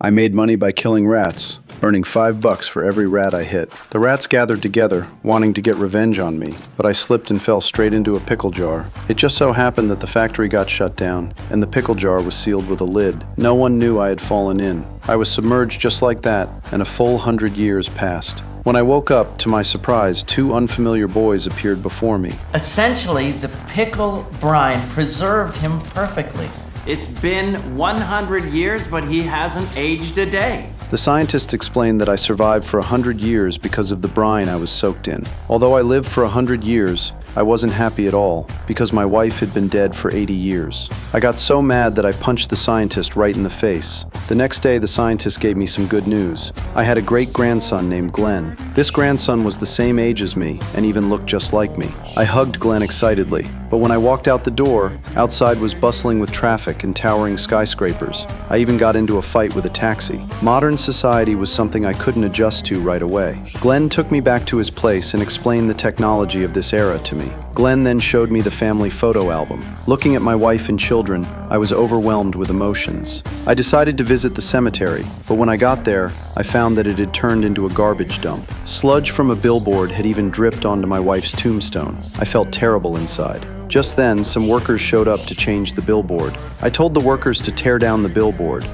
I made money by killing rats, earning $5 for every rat I hit. The rats gathered together, wanting to get revenge on me, but I slipped and fell straight into a pickle jar. It just so happened that the factory got shut down, and the pickle jar was sealed with a lid. No one knew I had fallen in. I was submerged just like that, and a full 100 years passed. When I woke up, to my surprise, two unfamiliar boys appeared before me. Essentially, the pickle brine preserved him perfectly. It's been 100 years, but he hasn't aged a day. The scientists explained that I survived for 100 years because of the brine I was soaked in. Although I lived for 100 years, I wasn't happy at all because my wife had been dead for 80 years. I got so mad that I punched the scientist right in the face. The next day, the scientist gave me some good news. I had a great-grandson named Glenn. This grandson was the same age as me and even looked just like me. I hugged Glenn excitedly, but when I walked out the door, outside was bustling with traffic and towering skyscrapers. I even got into a fight with a taxi. Modern society was something I couldn't adjust to right away. Glenn took me back to his place and explained the technology of this era to me. Glenn then showed me the family photo album. Looking at my wife and children, I was overwhelmed with emotions. I decided to visit the cemetery, but when I got there, I found that it had turned into a garbage dump. Sludge from a billboard had even dripped onto my wife's tombstone. I felt terrible inside. Just then, some workers showed up to change the billboard. I told the workers to tear down the billboard.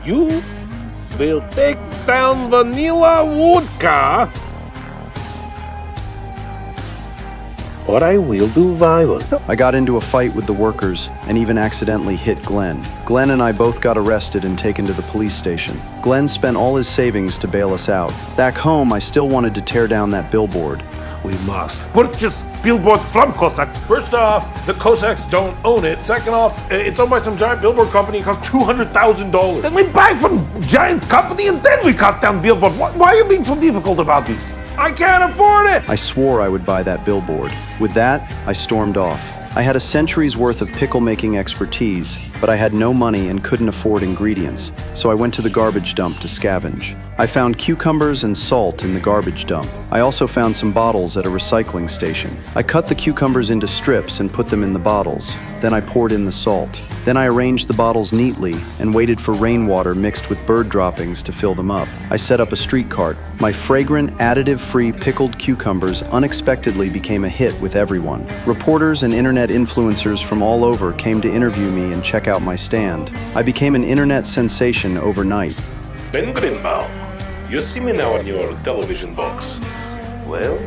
You will take down Vanilla Vodka, or I will do violence. I got into a fight with the workers and even accidentally hit Glenn. Glenn and I both got arrested and taken to the police station. Glenn spent all his savings to bail us out. Back home, I still wanted to tear down that billboard. We must purchase billboard from Cossack. First off, the Cossacks don't own it. Second off, it's owned by some giant billboard company. It costs $200,000. Then we buy from giant company and then we cut down billboard. Why are you being so difficult about this? I can't afford it! I swore I would buy that billboard. With that, I stormed off. I had a century's worth of pickle-making expertise, but I had no money and couldn't afford ingredients, so I went to the garbage dump to scavenge. I found cucumbers and salt in the garbage dump. I also found some bottles at a recycling station. I cut the cucumbers into strips and put them in the bottles. Then I poured in the salt. Then I arranged the bottles neatly and waited for rainwater mixed with bird droppings to fill them up. I set up a street cart. My fragrant, additive-free pickled cucumbers unexpectedly became a hit with everyone. Reporters and internet influencers from all over came to interview me and check out my stand. I became an internet sensation overnight. Ben Greenbaum, you see me now on your television box. Well,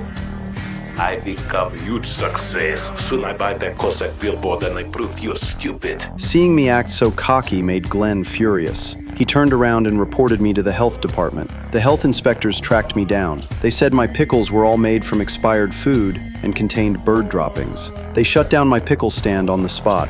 I become a huge success. Soon I buy that Cossack billboard and I prove you're stupid. Seeing me act so cocky made Glenn furious. He turned around and reported me to the health department. The health inspectors tracked me down. They said my pickles were all made from expired food and contained bird droppings. They shut down my pickle stand on the spot.